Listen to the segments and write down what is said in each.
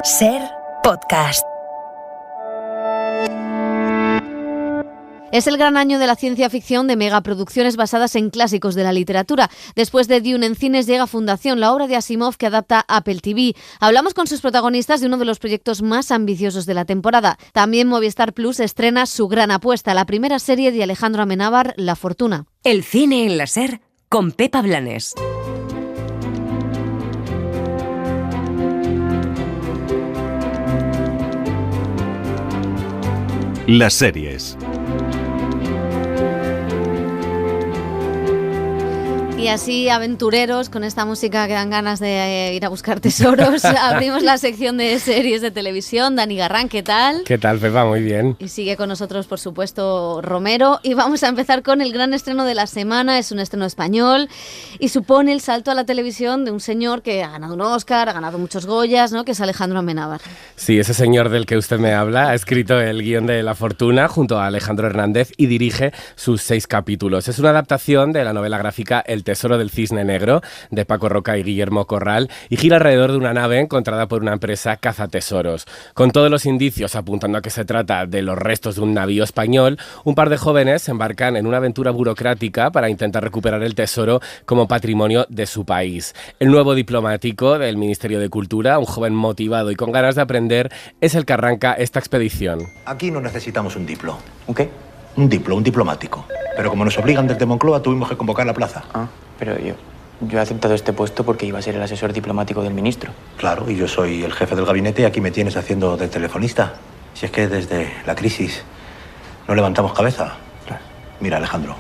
Ser Podcast. Es el gran año de la ciencia ficción de megaproducciones basadas en clásicos de la literatura. Después de Dune en cines llega Fundación, la obra de Asimov que adapta Apple TV. Hablamos con sus protagonistas de uno de los proyectos más ambiciosos de la temporada. También Movistar Plus estrena su gran apuesta, la primera serie de Alejandro Amenábar, La Fortuna. El cine en la Ser con Pepa Blanes. Las series. Y así, aventureros, con esta música que dan ganas de ir a buscar tesoros, abrimos la sección de series de televisión. Dani Garrán, ¿qué tal? ¿Qué tal, Pepa? Muy bien. Y sigue con nosotros, por supuesto, Romero. Y vamos a empezar con el gran estreno de la semana. Es un estreno español y supone el salto a la televisión de un señor que ha ganado un Oscar, ha ganado muchos Goyas, ¿no? Que es Alejandro Amenábar. Sí, ese señor del que usted me habla ha escrito el guión de La Fortuna junto a Alejandro Hernández y dirige sus 6 capítulos. Es una adaptación de la novela gráfica El Tesoro del Cisne Negro, de Paco Roca y Guillermo Corral, y gira alrededor de una nave encontrada por una empresa cazatesoros. Con todos los indicios apuntando a que se trata de los restos de un navío español, un par de jóvenes se embarcan en una aventura burocrática para intentar recuperar el tesoro como patrimonio de su país. El nuevo diplomático del Ministerio de Cultura, un joven motivado y con ganas de aprender, es el que arranca esta expedición. Aquí no necesitamos un diplo. ¿Un qué? Un diplomático. Pero como nos obligan desde Moncloa, tuvimos que convocar la plaza. Pero yo he aceptado este puesto porque iba a ser el asesor diplomático del ministro. Claro, y yo soy el jefe del gabinete y aquí me tienes haciendo de telefonista. Si es que desde la crisis no levantamos cabeza. Claro. Mira, Alejandro,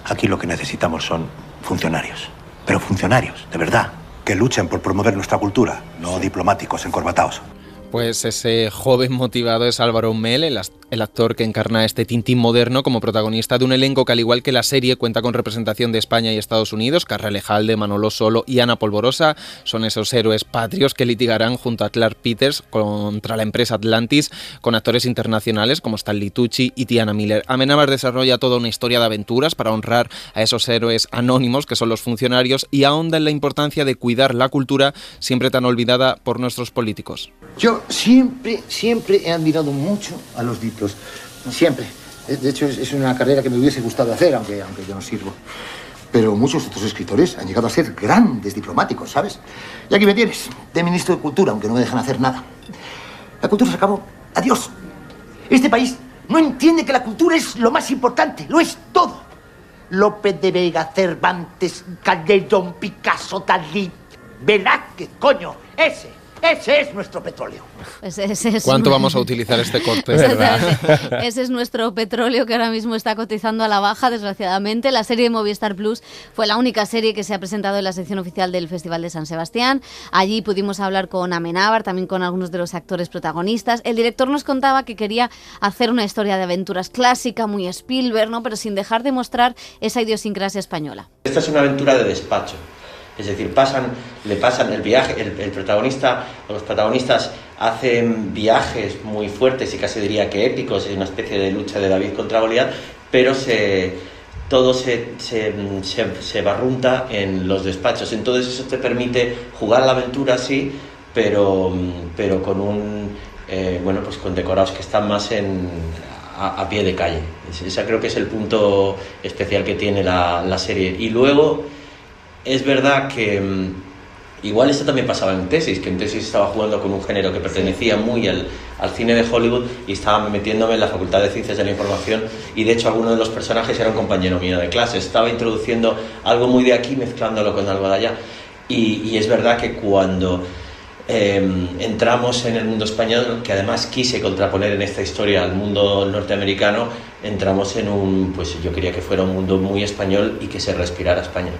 aquí lo que necesitamos son funcionarios. Pero funcionarios, de verdad, que luchen por promover nuestra cultura, no diplomáticos encorbatados. Pues ese joven motivado es Álvaro Mel, el actor que encarna este Tintín moderno como protagonista de un elenco que, al igual que la serie, cuenta con representación de España y Estados Unidos. Carra Lejalde, Manolo Solo y Ana Polvorosa son esos héroes patrios que litigarán junto a Clark Peters contra la empresa Atlantis, con actores internacionales como Stanley Tucci y Tiana Miller. Amenábar desarrolla toda una historia de aventuras para honrar a esos héroes anónimos que son los funcionarios y ahonda en la importancia de cuidar la cultura, siempre tan olvidada por nuestros políticos. Yo siempre he admirado mucho a los diplos. Siempre. De hecho, es una carrera que me hubiese gustado hacer, aunque yo no sirvo. Pero muchos otros escritores han llegado a ser grandes diplomáticos, ¿sabes? Y aquí me tienes, de ministro de Cultura, aunque no me dejan hacer nada. La cultura se acabó. Adiós. Este país no entiende que la cultura es lo más importante, lo es todo. Lope de Vega, Cervantes, Calderón, Picasso, Dalí, Velázquez, coño, ese es nuestro petróleo. ¿Cuánto vamos a utilizar este corte? Ese es nuestro petróleo que ahora mismo está cotizando a la baja, desgraciadamente. La serie de Movistar Plus fue la única serie que se ha presentado en la sección oficial del Festival de San Sebastián. Allí pudimos hablar con Amenábar, también con algunos de los actores protagonistas. El director nos contaba que quería hacer una historia de aventuras clásica, muy Spielberg, ¿no? Pero sin dejar de mostrar esa idiosincrasia española. Esta es una aventura de despacho. Es decir, le pasan el viaje, el protagonista o los protagonistas hacen viajes muy fuertes y casi diría que épicos, es una especie de lucha de David contra Goliat, pero todo se barrunta en los despachos. Entonces eso te permite jugar la aventura, sí, pero con pues con decorados que están más a pie de calle. Ese creo que es el punto especial que tiene la serie. Y luego es verdad que igual esto también pasaba en Tesis, que en Tesis estaba jugando con un género que pertenecía muy al cine de Hollywood y estaba metiéndome en la Facultad de Ciencias de la Información y de hecho alguno de los personajes era un compañero mío de clase. Estaba introduciendo algo muy de aquí mezclándolo con algo de allá y es verdad que cuando entramos en el mundo español, que además quise contraponer en esta historia al mundo norteamericano, entramos en yo quería que fuera un mundo muy español y que se respirara España.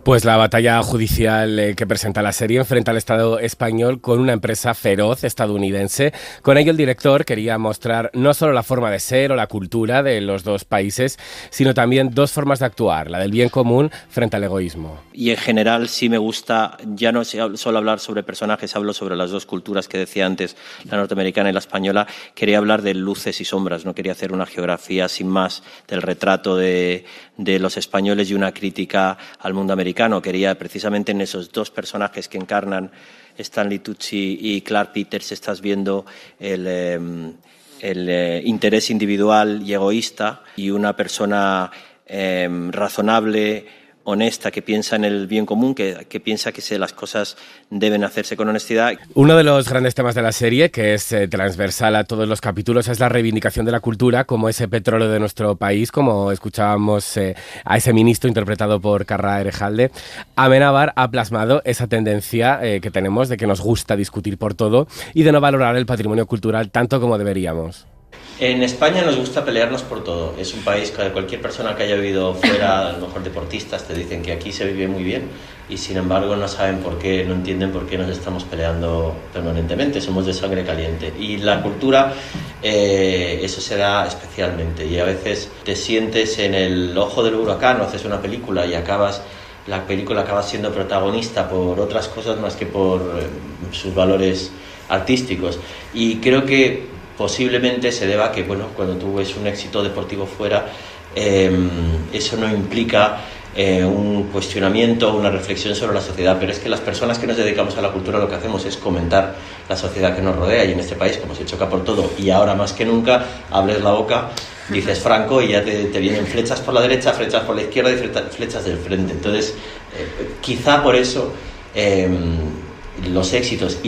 Pues la batalla judicial que presenta la serie enfrenta al Estado español con una empresa feroz estadounidense. Con ello el director quería mostrar no solo la forma de ser o la cultura de los dos países, sino también dos formas de actuar, la del bien común frente al egoísmo. Y en general sí me gusta, ya no solo hablar sobre personajes, hablo sobre las dos culturas que decía antes, la norteamericana y la española. Quería hablar de luces y sombras, no quería hacer una geografía sin más del retrato de los españoles y una crítica al mundo americano americano quería precisamente en esos dos personajes que encarnan Stanley Tucci y Clark Peters, estás viendo el interés individual y egoísta, y una persona razonable, honesta, que piensa en el bien común, que piensa que las cosas deben hacerse con honestidad. Uno de los grandes temas de la serie, que es transversal a todos los capítulos, es la reivindicación de la cultura como ese petróleo de nuestro país, como escuchábamos a ese ministro interpretado por Carra Erejalde. Amenábar ha plasmado esa tendencia que tenemos de que nos gusta discutir por todo y de no valorar el patrimonio cultural tanto como deberíamos. En España nos gusta pelearnos por todo. Es un país que cualquier persona que haya vivido fuera, a lo mejor deportistas, te dicen que aquí se vive muy bien y sin embargo no saben por qué, no entienden por qué nos estamos peleando permanentemente. Somos de sangre caliente. Y la cultura, eso se da especialmente. Y a veces te sientes en el ojo del huracán, o haces una película y la película acaba siendo protagonista por otras cosas más que por sus valores artísticos. Y creo que posiblemente se deba a que, bueno, cuando tú ves un éxito deportivo fuera, eso no implica un cuestionamiento o una reflexión sobre la sociedad, pero es que las personas que nos dedicamos a la cultura lo que hacemos es comentar la sociedad que nos rodea, y en este país, como se choca por todo, y ahora más que nunca, abres la boca, dices Franco y ya te vienen flechas por la derecha, flechas por la izquierda y flechas del frente. Entonces, quizá por eso los éxitos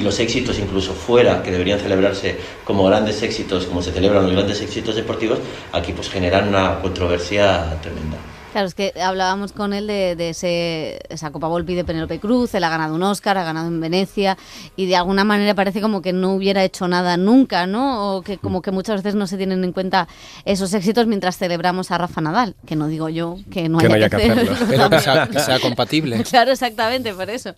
incluso fuera, que deberían celebrarse como grandes éxitos, como se celebran los grandes éxitos deportivos, aquí pues generan una controversia tremenda. Claro, es que hablábamos con él de esa Copa Volpi de Penélope Cruz. Él ha ganado un Oscar, ha ganado en Venecia, y de alguna manera parece como que no hubiera hecho nada nunca, ¿no? O que como que muchas veces no se tienen en cuenta esos éxitos mientras celebramos a Rafa Nadal, que no digo yo que no haya que hacerlo. Pero que sea compatible. Claro, exactamente, por eso.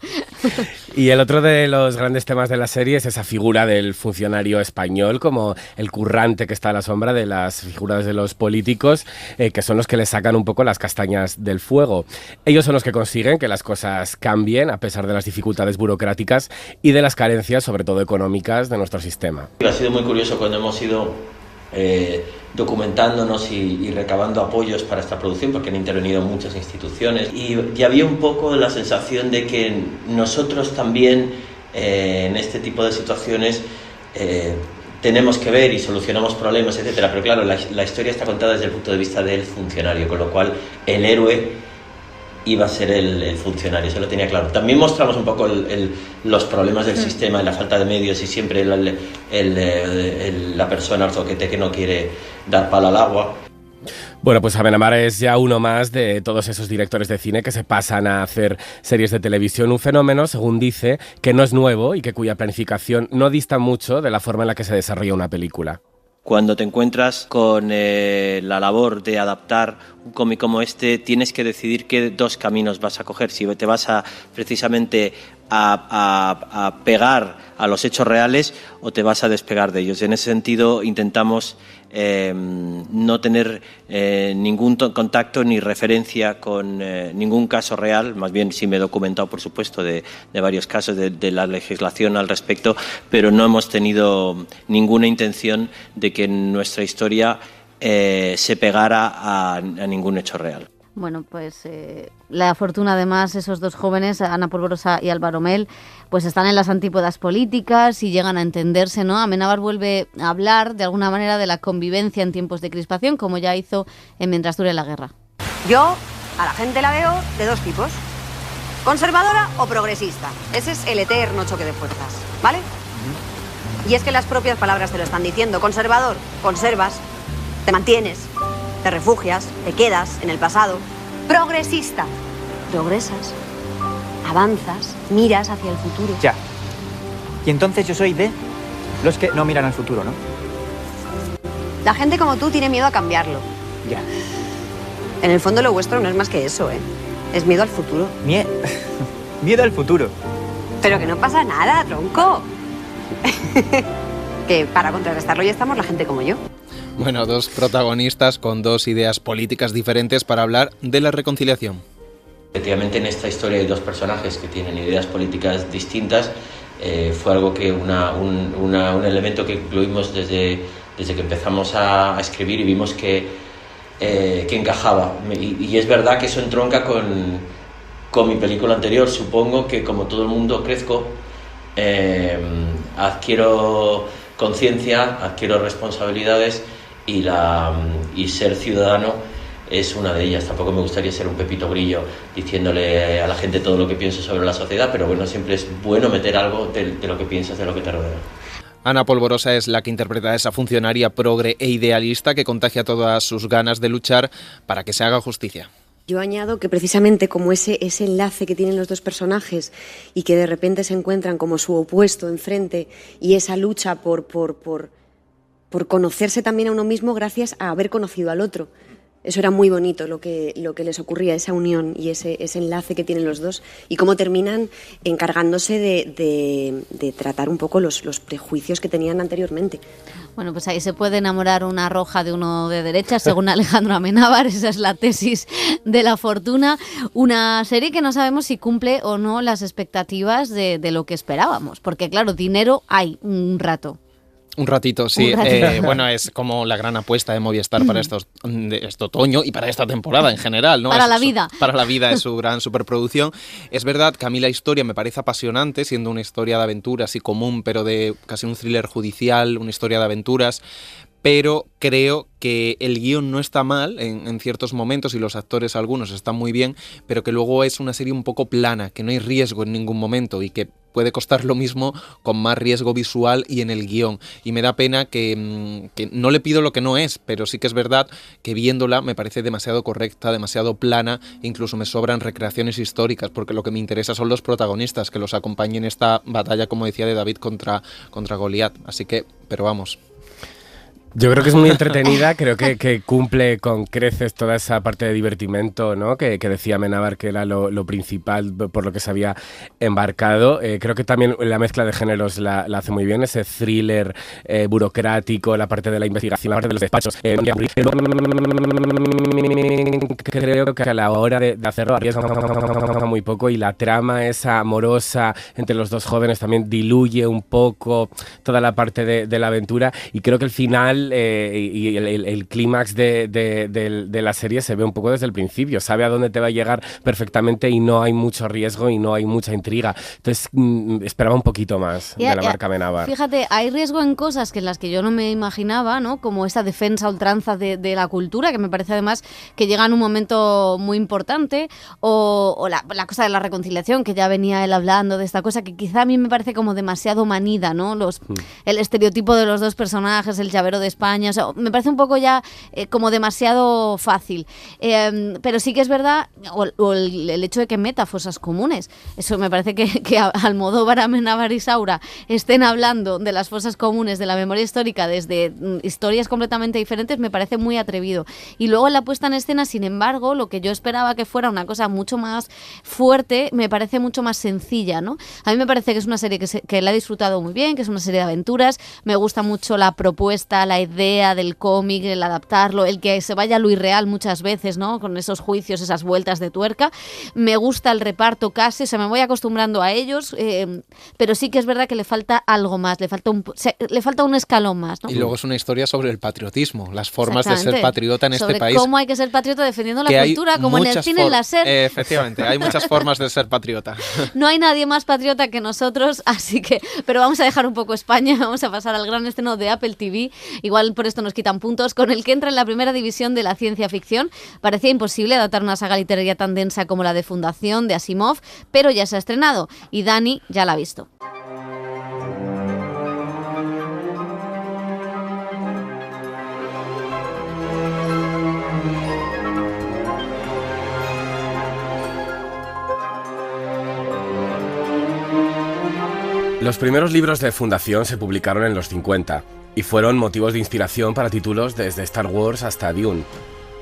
Y el otro de los grandes temas de la serie es esa figura del funcionario español, como el currante que está a la sombra de las figuras de los políticos, que son los que le sacan un poco las castañas del fuego. Ellos son los que consiguen que las cosas cambien a pesar de las dificultades burocráticas y de las carencias, sobre todo económicas, de nuestro sistema. Ha sido muy curioso cuando hemos ido documentándonos y recabando apoyos para esta producción, porque han intervenido muchas instituciones, y había un poco la sensación de que nosotros también en este tipo de situaciones tenemos que ver y solucionamos problemas, etcétera. Pero claro, la historia está contada desde el punto de vista del funcionario, con lo cual el héroe iba a ser el funcionario, eso lo tenía claro. También mostramos un poco los problemas del sistema y la falta de medios, y siempre la persona, el zoquete que no quiere dar palo al agua. Bueno, pues Amenábar es ya uno más de todos esos directores de cine que se pasan a hacer series de televisión, un fenómeno, según dice, que no es nuevo y que cuya planificación no dista mucho de la forma en la que se desarrolla una película. Cuando te encuentras con la labor de adaptar un cómic como este, tienes que decidir qué dos caminos vas a coger. Si te vas precisamente a pegar a los hechos reales o te vas a despegar de ellos. En ese sentido, intentamos no tener ningún contacto ni referencia con ningún caso real. Más bien sí me he documentado, por supuesto, de varios casos de la legislación al respecto, pero no hemos tenido ninguna intención de que nuestra historia se pegara a ningún hecho real. Bueno, pues la fortuna, además, esos dos jóvenes, Ana Polvorosa y Álvaro Mel, pues están en las antípodas políticas y llegan a entenderse, ¿no? Amenábar vuelve a hablar de alguna manera de la convivencia en tiempos de crispación, como ya hizo en Mientras dure la guerra. Yo a la gente la veo de dos tipos: conservadora o progresista. Ese es el eterno choque de fuerzas, ¿vale? Y es que las propias palabras te lo están diciendo. Conservador, conservas, te mantienes, te refugias, te quedas en el pasado. Progresista, progresas, avanzas, miras hacia el futuro. Ya. Y entonces yo soy de los que no miran al futuro, ¿no? La gente como tú tiene miedo a cambiarlo. Ya. En el fondo lo vuestro no es más que eso, ¿eh? Es miedo al futuro. Miedo al futuro. Pero que no pasa nada, tronco. Que para contrarrestarlo ya estamos la gente como yo. Bueno, dos protagonistas con dos ideas políticas diferentes para hablar de la reconciliación. Efectivamente, en esta historia hay dos personajes que tienen ideas políticas distintas. Fue algo que un elemento que incluimos desde que empezamos a escribir, y vimos que encajaba. Y es verdad que eso entronca con mi película anterior, supongo que como todo el mundo crezco, adquiero conciencia, adquiero responsabilidades y ser ciudadano es una de ellas. Tampoco me gustaría ser un Pepito Grillo diciéndole a la gente todo lo que pienso sobre la sociedad, pero bueno, siempre es bueno meter algo de lo que piensas, de lo que te rodea. Ana Polvorosa es la que interpreta a esa funcionaria progre e idealista que contagia todas sus ganas de luchar para que se haga justicia. Yo añado que precisamente como ese enlace que tienen los dos personajes y que de repente se encuentran como su opuesto enfrente y esa lucha por conocerse también a uno mismo gracias a haber conocido al otro. Eso era muy bonito lo que les ocurría, esa unión y ese enlace que tienen los dos y cómo terminan encargándose de tratar un poco los prejuicios que tenían anteriormente. Bueno, pues ahí se puede enamorar una roja de uno de derecha, según Alejandro Amenábar. Esa es la tesis de La Fortuna. Una serie que no sabemos si cumple o no las expectativas de lo que esperábamos. Porque, claro, dinero hay un rato. Un ratito, sí. Bueno, es como la gran apuesta de Movistar para este otoño y para esta temporada en general, ¿no? Para la vida. Para la vida es su gran superproducción. Es verdad que a mí la historia me parece apasionante, siendo una historia de aventuras y común, pero de casi un thriller judicial, una historia de aventuras. Pero creo que el guión no está mal en ciertos momentos y los actores algunos están muy bien, pero que luego es una serie un poco plana, que no hay riesgo en ningún momento y que puede costar lo mismo con más riesgo visual y en el guión. Y me da pena que no le pido lo que no es, pero sí que es verdad que viéndola me parece demasiado correcta, demasiado plana, incluso me sobran recreaciones históricas, porque lo que me interesa son los protagonistas, que los acompañen en esta batalla, como decía, de David contra Goliat. Así que, pero vamos. Yo creo que es muy entretenida, creo que cumple con creces toda esa parte de divertimento, ¿no? que decía Amenábar que era lo principal por lo que se había embarcado. Creo que también la mezcla de géneros la hace muy bien, ese thriller burocrático, la parte de la investigación, la parte de los despachos. Creo que a la hora de hacerlo arriesga muy poco y la trama esa amorosa entre los dos jóvenes también diluye un poco toda la parte de la aventura y creo que el final y el clímax de la serie se ve un poco desde el principio, sabe a dónde te va a llegar perfectamente y no hay mucho riesgo y no hay mucha intriga. Entonces esperaba un poquito más de la marca Amenábar. Fíjate, hay riesgo en cosas que en las que yo no me imaginaba, ¿no? Como esa defensa a ultranza de la cultura, que me parece además que llega en un momento muy importante, o la cosa de la reconciliación, que ya venía él hablando de esta cosa que quizá a mí me parece como demasiado manida, ¿no? El estereotipo de los dos personajes, el llavero de España, o sea, me parece un poco ya como demasiado fácil, pero sí que es verdad, o el hecho de que meta fosas comunes, eso me parece que Almodóvar, Amenábar y Saura estén hablando de las fosas comunes de la memoria histórica desde historias completamente diferentes, me parece muy atrevido. Y luego en la puesta en escena, sin embargo, lo que yo esperaba que fuera una cosa mucho más fuerte, me parece mucho más sencilla, ¿no? A mí me parece que es una serie que la he disfrutado muy bien, que es una serie de aventuras, me gusta mucho la propuesta, la idea del cómic, el adaptarlo, el que se vaya a lo irreal muchas veces, ¿no? Con esos juicios, esas vueltas de tuerca. Me gusta el reparto casi, o sea, me voy acostumbrando a ellos, pero sí que es verdad que le falta algo más, le falta un escalón más, ¿no? Y luego es una historia sobre el patriotismo, las formas de ser patriota en este país. Sobre cómo hay que ser patriota defendiendo la cultura, como en el cine láser. Efectivamente, hay muchas formas de ser patriota. No hay nadie más patriota que nosotros, así que, pero vamos a dejar un poco España, vamos a pasar al gran estreno de Apple TV, igual por esto nos quitan puntos, con el que entra en la primera división de la ciencia ficción. Parecía imposible adaptar una saga literaria tan densa como la de Fundación de Asimov, pero ya se ha estrenado y Dani ya la ha visto. Los primeros libros de Fundación se publicaron en los 50 y fueron motivos de inspiración para títulos desde Star Wars hasta Dune.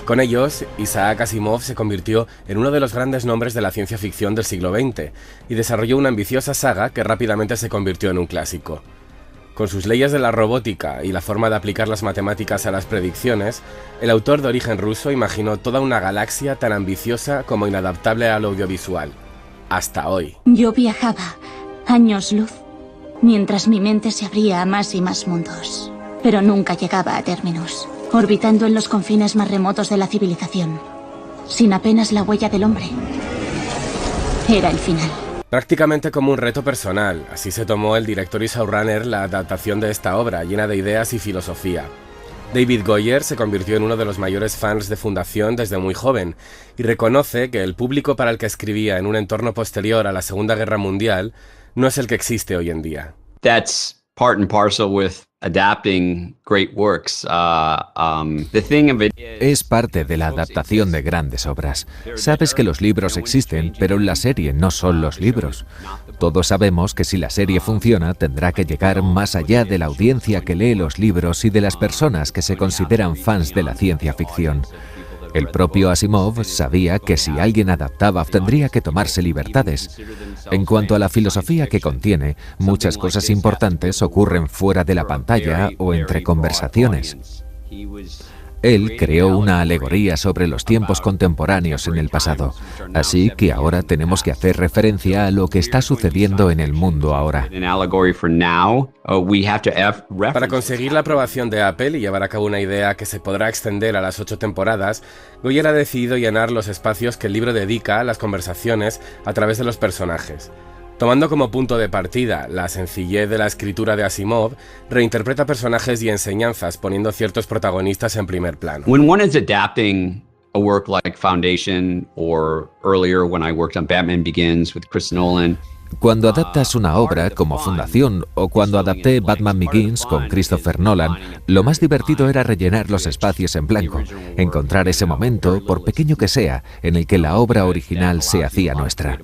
Con ellos, Isaac Asimov se convirtió en uno de los grandes nombres de la ciencia ficción del siglo XX y desarrolló una ambiciosa saga que rápidamente se convirtió en un clásico. Con sus leyes de la robótica y la forma de aplicar las matemáticas a las predicciones, el autor de origen ruso imaginó toda una galaxia tan ambiciosa como inadaptable al audiovisual. Hasta hoy. Yo viajaba años luz, mientras mi mente se abría a más y más mundos, pero nunca llegaba a Terminus, orbitando en los confines más remotos de la civilización, sin apenas la huella del hombre. era el final. Prácticamente como un reto personal, así se tomó el director y showrunner la adaptación de esta obra, llena de ideas y filosofía. David Goyer se convirtió en uno de los mayores fans de Fundación desde muy joven y reconoce que el público para el que escribía en un entorno posterior a la Segunda Guerra Mundial no es el que existe hoy en día. That's part and parcel with adapting great works. The thing of it Es parte de la adaptación de grandes obras. Sabes que los libros existen, pero la serie no son los libros. Todos sabemos que si la serie funciona, tendrá que llegar más allá de la audiencia que lee los libros y de las personas que se consideran fans de la ciencia ficción. El propio Asimov sabía que si alguien adaptaba tendría que tomarse libertades. En cuanto a la filosofía que contiene, muchas cosas importantes ocurren fuera de la pantalla o entre conversaciones. Él creó una alegoría sobre los tiempos contemporáneos en el pasado, así que ahora tenemos que hacer referencia a lo que está sucediendo en el mundo ahora. Para conseguir la aprobación de Apple y llevar a cabo una idea que se podrá extender a las 8 temporadas, Goyer ha decidido llenar los espacios que el libro dedica a las conversaciones a través de los personajes. Tomando como punto de partida la sencillez de la escritura de Asimov, reinterpreta personajes y enseñanzas poniendo ciertos protagonistas en primer plano. When one is adapting a work like Foundation, or earlier when I worked on Batman Begins with Chris Nolan, Cuando adaptas una obra como Fundación o cuando adapté Batman Begins con Christopher Nolan, lo más divertido era rellenar los espacios en blanco, encontrar ese momento, por pequeño que sea, en el que la obra original se hacía nuestra.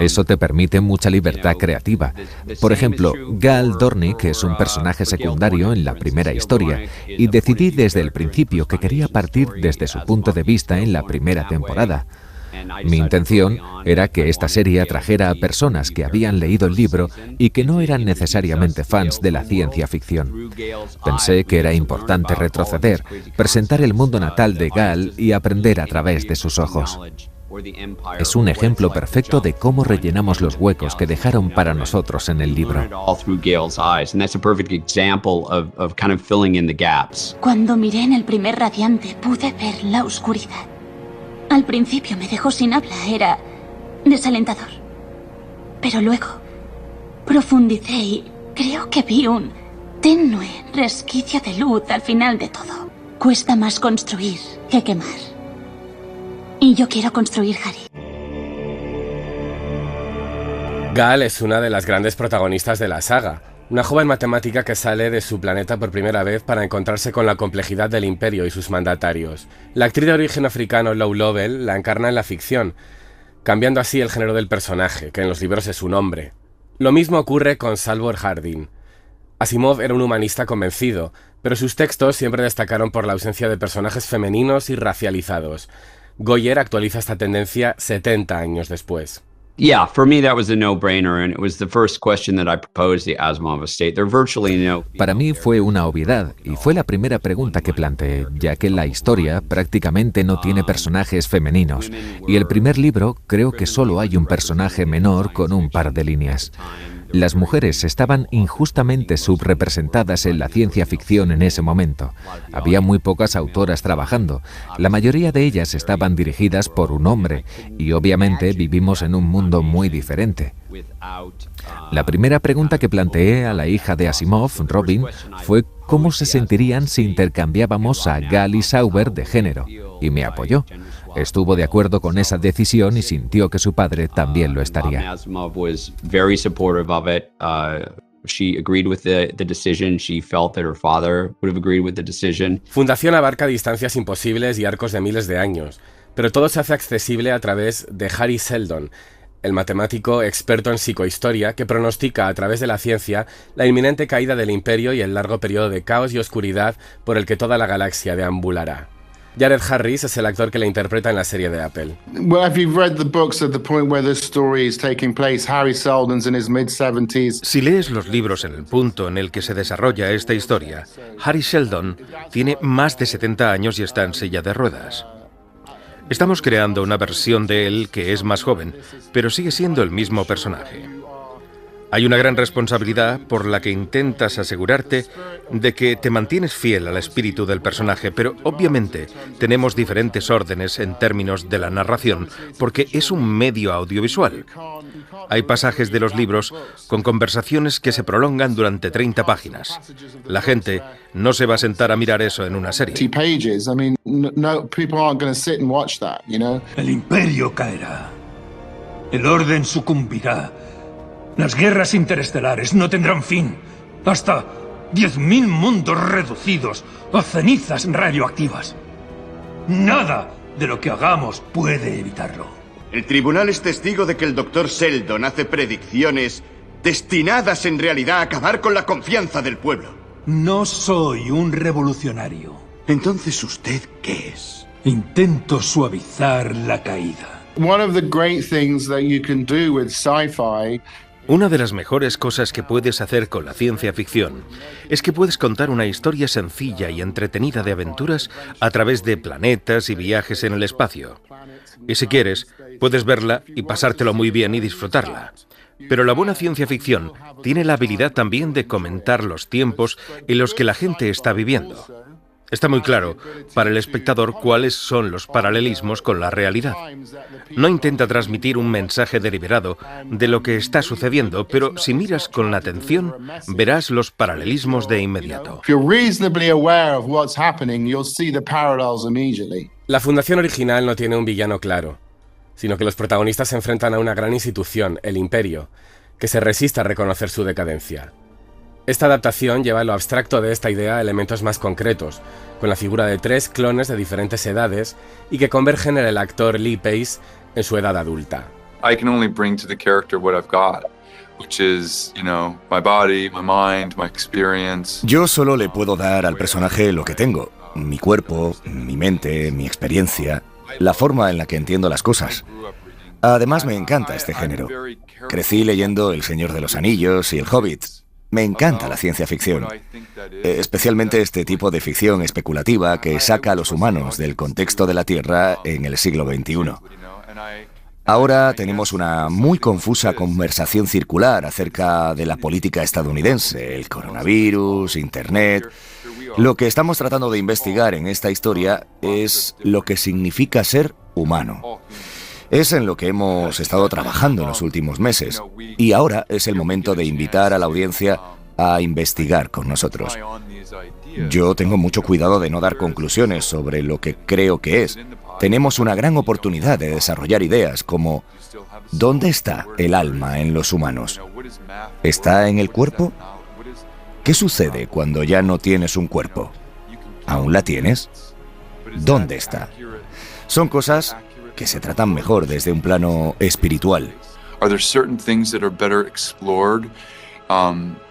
Eso te permite mucha libertad creativa. Por ejemplo, Gal Dornick es un personaje secundario en la primera historia, y decidí desde el principio que quería partir desde su punto de vista en la primera temporada. Mi intención era que esta serie atrajera a personas que habían leído el libro y que no eran necesariamente fans de la ciencia ficción. Pensé que era importante retroceder, presentar el mundo natal de Gal y aprender a través de sus ojos. Es un ejemplo perfecto de cómo rellenamos los huecos que dejaron para nosotros en el libro. Cuando miré en el primer radiante, pude ver la oscuridad. Al principio me dejó sin habla, era desalentador. Pero luego profundicé y creo que vi un tenue resquicio de luz al final de todo. Cuesta más construir que quemar. Y yo quiero construir, Harry. Gal es una de las grandes protagonistas de la saga, una joven matemática que sale de su planeta por primera vez para encontrarse con la complejidad del imperio y sus mandatarios. La actriz de origen africano Lou Lovell la encarna en la ficción, cambiando así el género del personaje, que en los libros es un hombre. Lo mismo ocurre con Salvor Hardin. Asimov era un humanista convencido, pero sus textos siempre destacaron por la ausencia de personajes femeninos y racializados. Goyer actualiza esta tendencia 70 años después. Yeah, for me that was a no-brainer, and it was the first question that I proposed the Asimov estate. There are virtually no... Para mí fue una obviedad, y fue la primera pregunta que planteé, ya que la historia prácticamente no tiene personajes femeninos, y el primer libro creo que solo hay un personaje menor con un par de líneas. Las mujeres estaban injustamente subrepresentadas en la ciencia ficción en ese momento. Había muy pocas autoras trabajando. La mayoría de ellas estaban dirigidas por un hombre, y obviamente vivimos en un mundo muy diferente. La primera pregunta que planteé a la hija de Asimov, Robin, fue cómo se sentirían si intercambiábamos a Gal y Sauber de género, y me apoyó. Estuvo de acuerdo con esa decisión y sintió que su padre también lo estaría. Fundación abarca distancias imposibles y arcos de miles de años, pero todo se hace accesible a través de Hari Seldon, el matemático experto en psicohistoria que pronostica a través de la ciencia la inminente caída del imperio y el largo periodo de caos y oscuridad por el que toda la galaxia deambulará. Jared Harris es el actor que la interpreta en la serie de Apple. Well, if you've read the books at the point where this story is taking place, Harry Seldon's in his mid-70s. Si lees los libros en el punto en el que se desarrolla esta historia, Harry Seldon tiene más de 70 años y está en silla de ruedas. Estamos creando una versión de él que es más joven, pero sigue siendo el mismo personaje. Hay una gran responsabilidad por la que intentas asegurarte de que te mantienes fiel al espíritu del personaje, pero obviamente tenemos diferentes órdenes en términos de la narración, porque es un medio audiovisual. Hay pasajes de los libros con conversaciones que se prolongan durante 30 páginas. La gente no se va a sentar a mirar eso en una serie. El imperio caerá. El orden sucumbirá. Las guerras interestelares no tendrán fin. Hasta 10.000 mundos reducidos a cenizas radioactivas. Nada de lo que hagamos puede evitarlo. El tribunal es testigo de que el Dr. Sheldon hace predicciones destinadas en realidad a acabar con la confianza del pueblo. No soy un revolucionario. Entonces, ¿usted qué es? Intento suavizar la caída. One of the great things that you can do with sci-fi. Una de las mejores cosas que puedes hacer con la ciencia ficción es que puedes contar una historia sencilla y entretenida de aventuras a través de planetas y viajes en el espacio. Y si quieres, puedes verla y pasártelo muy bien y disfrutarla. Pero la buena ciencia ficción tiene la habilidad también de comentar los tiempos en los que la gente está viviendo. Está muy claro para el espectador cuáles son los paralelismos con la realidad. No intenta transmitir un mensaje deliberado de lo que está sucediendo, pero si miras con atención, verás los paralelismos de inmediato. La fundación original no tiene un villano claro, sino que los protagonistas se enfrentan a una gran institución, el Imperio, que se resiste a reconocer su decadencia. Esta adaptación lleva en lo abstracto de esta idea a elementos más concretos, con la figura de 3 clones de diferentes edades y que convergen en el actor Lee Pace en su edad adulta. I can only bring to the character what I've got, which is, my body, my mind, my experience. Yo solo le puedo dar al personaje lo que tengo, mi cuerpo, mi mente, mi experiencia, la forma en la que entiendo las cosas. Además, me encanta este género. Crecí leyendo El Señor de los Anillos y El Hobbit. Me encanta la ciencia ficción, especialmente este tipo de ficción especulativa que saca a los humanos del contexto de la Tierra en el siglo XXI. Ahora tenemos una muy confusa conversación circular acerca de la política estadounidense, el coronavirus, Internet. Lo que estamos tratando de investigar en esta historia es lo que significa ser humano. Es en lo que hemos estado trabajando en los últimos meses, y ahora es el momento de invitar a la audiencia a investigar con nosotros. Yo tengo mucho cuidado de no dar conclusiones sobre lo que creo que es. Tenemos una gran oportunidad de desarrollar ideas como ¿dónde está el alma en los humanos? ¿Está en el cuerpo? ¿Qué sucede cuando ya no tienes un cuerpo? ¿Aún la tienes? ¿Dónde está? Son cosas que se tratan mejor desde un plano espiritual. Are there certain things that are better explored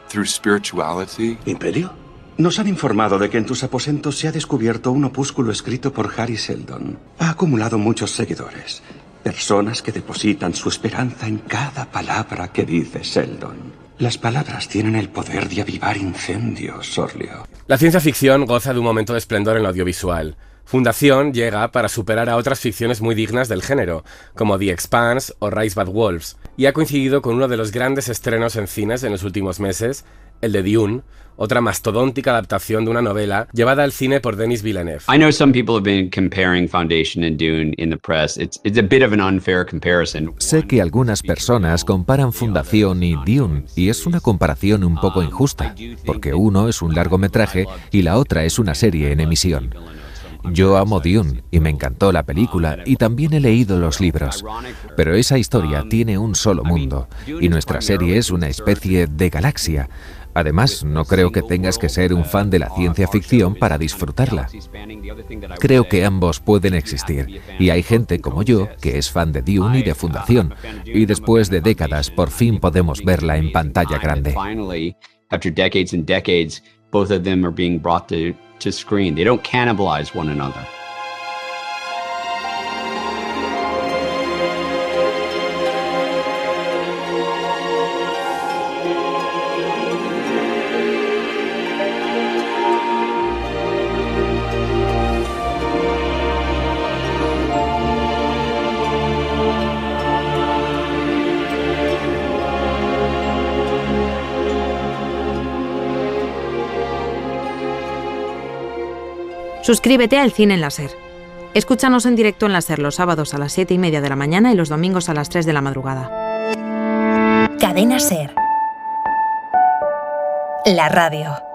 through spirituality? ¿Imperio? Nos han informado de que en tus aposentos se ha descubierto un opúsculo escrito por Hari Seldon. Ha acumulado muchos seguidores, personas que depositan su esperanza en cada palabra que dice Seldon. Las palabras tienen el poder de avivar incendios, Sorlio. La ciencia ficción goza de un momento de esplendor en lo audiovisual. Fundación llega para superar a otras ficciones muy dignas del género, como The Expanse o Rise Bad Wolves, y ha coincidido con uno de los grandes estrenos en cines en los últimos meses, el de Dune, otra mastodóntica adaptación de una novela llevada al cine por Denis Villeneuve. I know some people have been comparing Foundation and Dune in the press. It's a bit of an unfair comparison. Sé que algunas personas comparan Fundación y Dune, y es una comparación un poco injusta, porque uno es un largometraje y la otra es una serie en emisión. Yo amo Dune y me encantó la película y también he leído los libros, pero esa historia tiene un solo mundo y nuestra serie es una especie de galaxia. Además, no creo que tengas que ser un fan de la ciencia ficción para disfrutarla. Creo que ambos pueden existir y hay gente como yo que es fan de Dune y de Fundación y después de décadas por fin podemos verla en pantalla grande. After decades and decades, both of them are being brought to screen. They don't cannibalize one another. Suscríbete a El Cine en la SER. Escúchanos en directo en la SER los sábados a las 7:30 de la mañana y los domingos a las 3 de la madrugada. Cadena SER. La radio.